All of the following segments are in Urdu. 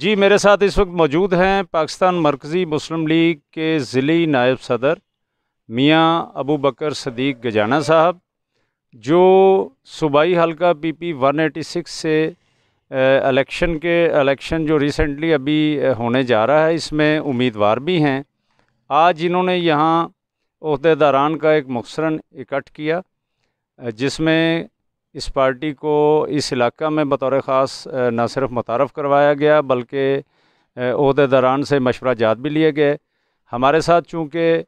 جی میرے ساتھ اس وقت موجود ہیں پاکستان مرکزی مسلم لیگ کے ضلعی نائب صدر میاں ابو بکر صدیق گجانہ صاحب، جو صوبائی حلقہ پی پی 186 سے الیکشن جو ریسنٹلی ابھی ہونے جا رہا ہے، اس میں امیدوار بھی ہیں۔ آج انہوں نے یہاں عہدیداران کا ایک مخصراً اکٹھ کیا، جس میں اس پارٹی کو اس علاقہ میں بطور خاص نہ صرف متعارف کروایا گیا بلکہ عہدیداران سے مشورہ جات بھی لیے گئے۔ ہمارے ساتھ چونکہ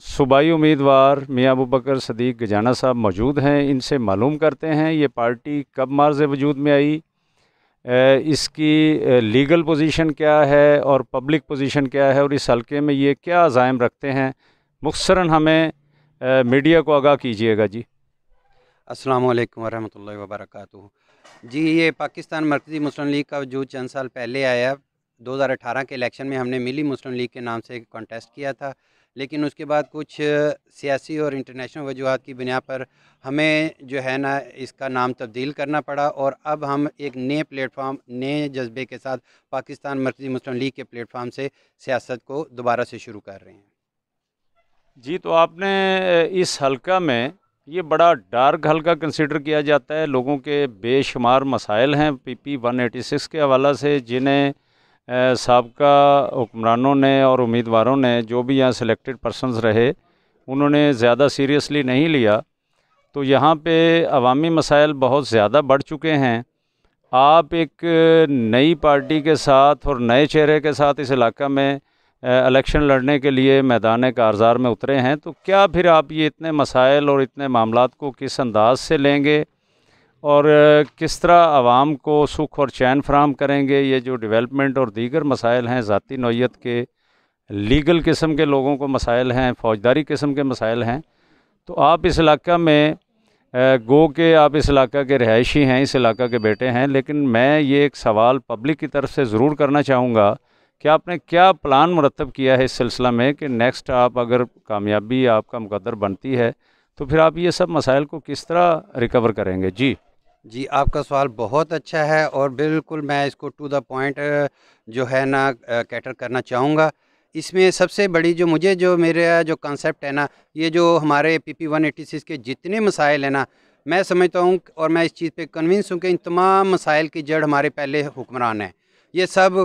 صوبائی امیدوار میاں ابو بکر صدیق گجانہ صاحب موجود ہیں، ان سے معلوم کرتے ہیں یہ پارٹی کب مارز وجود میں آئی، اس کی لیگل پوزیشن کیا ہے اور پبلک پوزیشن کیا ہے، اور اس حلقے میں یہ کیا عزائم رکھتے ہیں۔ مختصراً ہمیں میڈیا کو آگاہ کیجیے گا جی۔ السلام علیکم ورحمۃ اللہ وبرکاتہ۔ جی یہ پاکستان مرکزی مسلم لیگ کا وجود چند سال پہلے آیا۔ 2018 کے الیکشن میں ہم نے ملی مسلم لیگ کے نام سے کانٹیسٹ کیا تھا، لیکن اس کے بعد کچھ سیاسی اور انٹرنیشنل وجوہات کی بنا پر ہمیں جو ہے نا اس کا نام تبدیل کرنا پڑا، اور اب ہم ایک نئے پلیٹ فارم، نئے جذبے کے ساتھ پاکستان مرکزی مسلم لیگ کے پلیٹ فارم سے سیاست کو دوبارہ سے شروع کر رہے ہیں۔ جی تو آپ نے اس حلقہ میں یہ بڑا ڈارک حلقہ کنسیڈر کیا جاتا ہے، لوگوں کے بے شمار مسائل ہیں پی پی 186 کے حوالہ سے، جنہیں سابقہ حکمرانوں نے اور امیدواروں نے جو بھی یہاں سلیکٹڈ پرسنز رہے انہوں نے زیادہ سیریسلی نہیں لیا۔ تو یہاں پہ عوامی مسائل بہت زیادہ بڑھ چکے ہیں۔ آپ ایک نئی پارٹی کے ساتھ اور نئے چہرے کے ساتھ اس علاقہ میں الیکشن لڑنے کے لیے میدان کارزار میں اترے ہیں، تو کیا پھر آپ یہ اتنے مسائل اور اتنے معاملات کو کس انداز سے لیں گے اور کس طرح عوام کو سکھ اور چین فراہم کریں گے؟ یہ جو ڈیولپمنٹ اور دیگر مسائل ہیں، ذاتی نوعیت کے، لیگل قسم کے لوگوں کو مسائل ہیں، فوجداری قسم کے مسائل ہیں، تو آپ اس علاقہ میں گو کہ آپ اس علاقہ کے رہائشی ہیں، اس علاقہ کے بیٹے ہیں، لیکن میں یہ ایک سوال پبلک کی طرف سے ضرور کرنا چاہوں گا کہ آپ نے کیا پلان مرتب کیا ہے اس سلسلہ میں کہ نیکسٹ آپ اگر کامیابی آپ کا مقدر بنتی ہے تو پھر آپ یہ سب مسائل کو کس طرح ریکور کریں گے؟ جی آپ کا سوال بہت اچھا ہے، اور بالکل میں اس کو ٹو دا پوائنٹ جو ہے نا کیٹر کرنا چاہوں گا۔ اس میں سب سے بڑی جو میرا جو کانسیپٹ ہے نا، یہ جو ہمارے پی پی 186 کے جتنے مسائل ہیں نا، میں سمجھتا ہوں اور میں اس چیز پہ کنونس ہوں کہ ان تمام مسائل کی جڑ ہمارے پہلے حکمران ہیں۔ یہ سب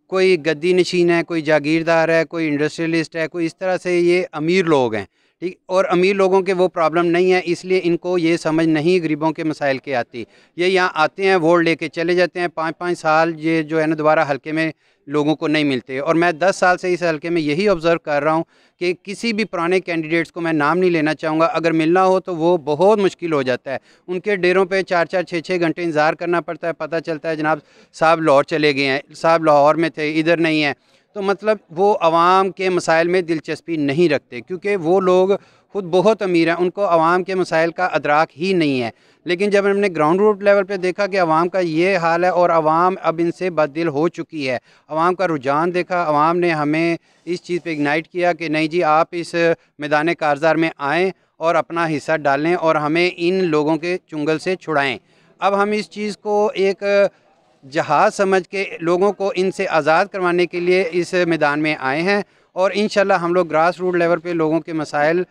کوئی گدی نشین ہے، کوئی جاگیردار ہے، کوئی انڈسٹریلسٹ ہے، کوئی اس طرح سے یہ امیر لوگ ہیں، ٹھیک، اور امیر لوگوں کے وہ پرابلم نہیں ہے، اس لیے ان کو یہ سمجھ نہیں غریبوں کے مسائل کی آتی۔ یہ یہاں آتے ہیں، ووٹ لے کے چلے جاتے ہیں، 5-5 سال یہ جو ہے نا دوبارہ حلقے میں لوگوں کو نہیں ملتے۔ اور میں 10 سال سے اس حلقے میں یہی آبزرو کر رہا ہوں کہ کسی بھی پرانے کینڈیڈیٹس کو میں نام نہیں لینا چاہوں گا، اگر ملنا ہو تو وہ بہت مشکل ہو جاتا ہے۔ ان کے ڈیروں پہ 4-4 6-6 گھنٹے انتظار کرنا پڑتا ہے، پتہ چلتا ہے جناب صاحب لاہور چلے گئے ہیں، صاحب لاہور میں تھے، ادھر نہیں ہیں۔ تو مطلب وہ عوام کے مسائل میں دلچسپی نہیں رکھتے، کیونکہ وہ لوگ خود بہت امیر ہیں، ان کو عوام کے مسائل کا ادراک ہی نہیں ہے۔ لیکن جب ہم نے گراؤنڈ روٹ لیول پہ دیکھا کہ عوام کا یہ حال ہے اور عوام اب ان سے بددل ہو چکی ہے، عوام کا رجحان دیکھا، عوام نے ہمیں اس چیز پہ اگنائٹ کیا کہ نہیں جی آپ اس میدان کارزار میں آئیں اور اپنا حصہ ڈالیں اور ہمیں ان لوگوں کے چنگل سے چھڑائیں۔ اب ہم اس چیز کو ایک جہاز سمجھ کے لوگوں کو ان سے آزاد کروانے کے لیے اس میدان میں آئے ہیں، اور انشاءاللہ ہم لوگ گراس روٹ لیول پہ لوگوں کے مسائل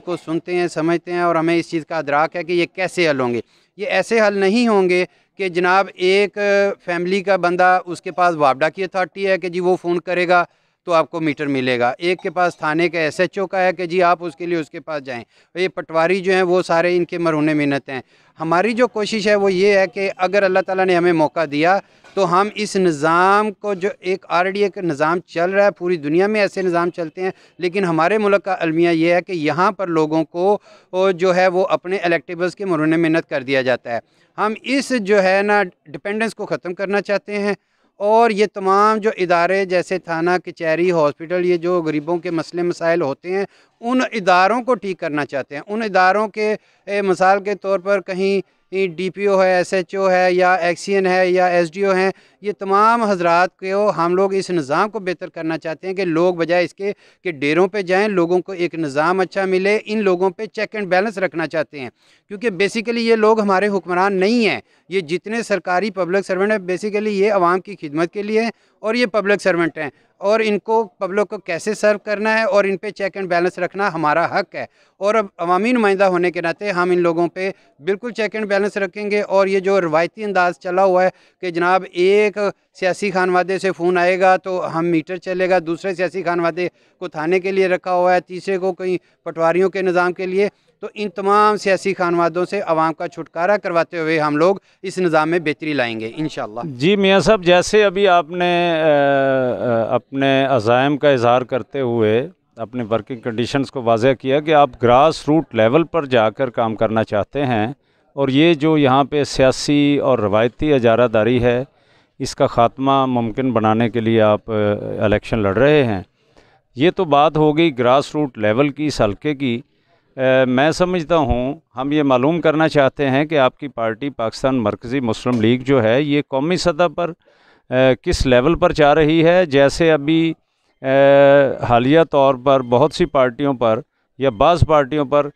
کو سنتے ہیں، سمجھتے ہیں، اور ہمیں اس چیز کا ادراک ہے کہ یہ کیسے حل ہوں گے۔ یہ ایسے حل نہیں ہوں گے کہ جناب ایک فیملی کا بندہ، اس کے پاس وابڈا کی اتھارٹی ہے کہ جی وہ فون کرے گا تو آپ کو میٹر ملے گا، ایک کے پاس تھانے کا ایس ایچ او کا ہے کہ جی آپ اس کے لیے اس کے پاس جائیں، یہ پٹواری جو ہیں وہ سارے ان کے مرہون منت ہیں۔ ہماری جو کوشش ہے وہ یہ ہے کہ اگر اللہ تعالیٰ نے ہمیں موقع دیا تو ہم اس نظام کو، جو آلریڈی ایک نظام چل رہا ہے، پوری دنیا میں ایسے نظام چلتے ہیں، لیکن ہمارے ملک کا المیہ یہ ہے کہ یہاں پر لوگوں کو جو ہے وہ اپنے الیکٹیبلز کے مرہون منت کر دیا جاتا ہے۔ ہم اس جو ہے نا ڈپینڈنس کو ختم کرنا چاہتے ہیں، اور یہ تمام جو ادارے جیسے تھانہ، کچہری، ہاسپٹل، یہ جو غریبوں کے مسئلے مسائل ہوتے ہیں، ان اداروں کو ٹھیک کرنا چاہتے ہیں۔ ان اداروں کے مثال کے طور پر کہیں DPO ہے, SHO ہے یا XCN ہے یا SDO ہیں, یہ تمام حضرات کو ہم لوگ اس نظام کو بہتر کرنا چاہتے ہیں کہ لوگ بجائے اس کے کہ ڈیروں پہ جائیں, لوگوں کو ایک نظام اچھا ملے. ان لوگوں پہ چیک اینڈ بیلنس رکھنا چاہتے ہیں, کیونکہ بیسیکلی یہ لوگ ہمارے حکمران نہیں ہیں. یہ جتنے سرکاری پبلک سرونٹ ہیں بیسیکلی یہ عوام کی خدمت کے لیے ہیں اور یہ پبلک سرونٹ ہیں, اور ان کو پبلک کو کیسے سرو کرنا ہے اور ان پہ چیک اینڈ بیلنس رکھنا ہمارا حق ہے. اور اب عوامی نمائندہ ہونے کے ناطے ہم ان لوگوں پہ بالکل چیک اینڈ بیلنس رکھیں گے. اور یہ جو روایتی انداز چلا ہوا ہے کہ جناب ایک سیاسی خانوادے سے فون آئے گا تو ہم میٹر چلے گا, دوسرے سیاسی خانوادے کو تھانے کے لیے رکھا ہوا ہے, تیسرے کو کہیں پٹواریوں کے نظام کے لیے, تو ان تمام سیاسی خانوادوں سے عوام کا چھٹکارا کرواتے ہوئے ہم لوگ اس نظام میں بہتری لائیں گے انشاءاللہ. جی میاں صاحب, جیسے ابھی آپ نے اپنے عزائم کا اظہار کرتے ہوئے اپنے ورکنگ کنڈیشنز کو واضح کیا کہ آپ گراس روٹ لیول پر جا کر کام کرنا چاہتے ہیں, اور یہ جو یہاں پہ سیاسی اور روایتی اجارہ داری ہے اس کا خاتمہ ممکن بنانے کے لیے آپ الیکشن لڑ رہے ہیں. یہ تو بات ہو گئی گراس روٹ لیول کی, اس حلقے کی. میں سمجھتا ہوں ہم یہ معلوم کرنا چاہتے ہیں کہ آپ کی پارٹی پاکستان مرکزی مسلم لیگ جو ہے یہ قومی سطح پر کس لیول پر جا رہی ہے. جیسے ابھی حالیہ طور پر بہت سی پارٹیوں پر یا بعض پارٹیوں پر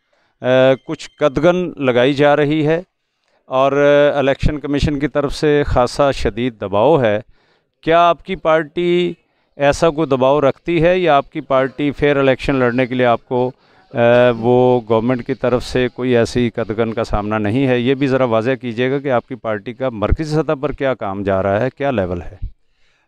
کچھ قدغن لگائی جا رہی ہے اور الیکشن کمیشن کی طرف سے خاصا شدید دباؤ ہے. کیا آپ کی پارٹی ایسا کوئی دباؤ رکھتی ہے یا آپ کی پارٹی فیئر الیکشن لڑنے کے لیے آپ کو وہ گورنمنٹ کی طرف سے کوئی ایسی قدغن کا سامنا نہیں ہے؟ یہ بھی ذرا واضح کیجیے گا کہ آپ کی پارٹی کا مرکزی سطح پر کیا کام جا رہا ہے, کیا لیول ہے؟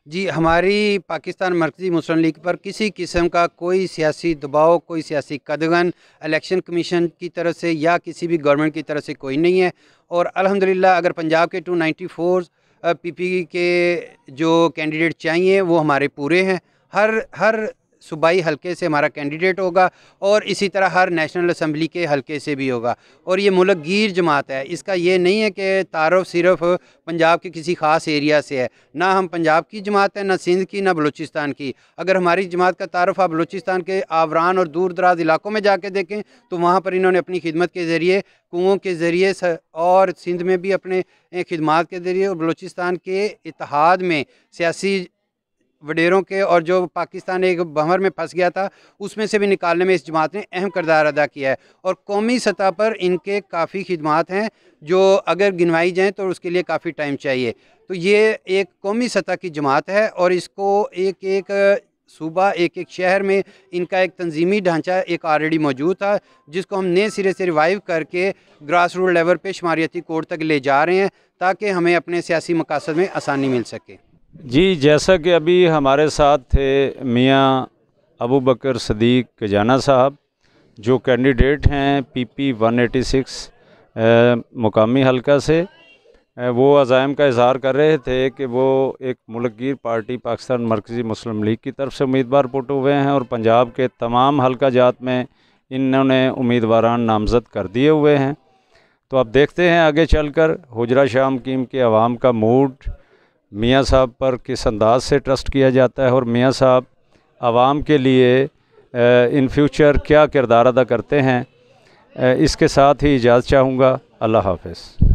جی, ہماری پاکستان مرکزی مسلم لیگ پر کسی قسم کا کوئی سیاسی دباؤ, کوئی سیاسی قدغن الیکشن کمیشن کی طرف سے یا کسی بھی گورنمنٹ کی طرف سے کوئی نہیں ہے. اور الحمدللہ اگر پنجاب کے 294 PP کے جو کینڈیڈیٹ چاہیے وہ ہمارے پورے ہیں. ہر صوبائی حلقے سے ہمارا کینڈیڈیٹ ہوگا اور اسی طرح ہر نیشنل اسمبلی کے حلقے سے بھی ہوگا. اور یہ ملک گیر جماعت ہے, اس کا یہ نہیں ہے کہ تعارف صرف پنجاب کے کسی خاص ایریا سے ہے. نہ ہم پنجاب کی جماعت ہے, نہ سندھ کی, نہ بلوچستان کی. اگر ہماری جماعت کا تعارف آپ بلوچستان کے آوران اور دور دراز علاقوں میں جا کے دیکھیں تو وہاں پر انہوں نے اپنی خدمت کے ذریعے کنوؤں کے ذریعے اور سندھ میں بھی اپنے خدمات کے ذریعے اور بلوچستان کے اتحاد میں سیاسی وڈیروں کے اور جو پاکستان ایک بھنور میں پھنس گیا تھا اس میں سے بھی نکالنے میں اس جماعت نے اہم کردار ادا کیا ہے. اور قومی سطح پر ان کے کافی خدمات ہیں جو اگر گنوائی جائیں تو اس کے لیے کافی ٹائم چاہیے. تو یہ ایک قومی سطح کی جماعت ہے اور اس کو ایک صوبہ ایک شہر میں ان کا ایک تنظیمی ڈھانچہ ایک آلریڈی موجود تھا جس کو ہم نئے سرے سے ریوائیو کر کے گراس روٹ لیول پہ شماریاتی کوڈ تک لے جا رہے ہیں تاکہ ہمیں اپنے سیاسی مقاصد میں آسانی مل سکے. جی, جیسا کہ ابھی ہمارے ساتھ تھے میاں ابو بکر صدیق کجانہ صاحب جو کینڈیڈیٹ ہیں PP 186 مقامی حلقہ سے, وہ عزائم کا اظہار کر رہے تھے کہ وہ ایک ملک گیر پارٹی پاکستان مرکزی مسلم لیگ کی طرف سے امیدوار پٹ ہوئے ہیں اور پنجاب کے تمام حلقہ جات میں انہوں نے امیدواران نامزد کر دیے ہوئے ہیں. تو اب دیکھتے ہیں آگے چل کر حجرہ شاہ مقیم کے عوام کا موڈ میاں صاحب پر کس انداز سے ٹرسٹ کیا جاتا ہے اور میاں صاحب عوام کے لیے ان فیوچر کیا کردار ادا کرتے ہیں. اس کے ساتھ ہی اجازت چاہوں گا. اللہ حافظ.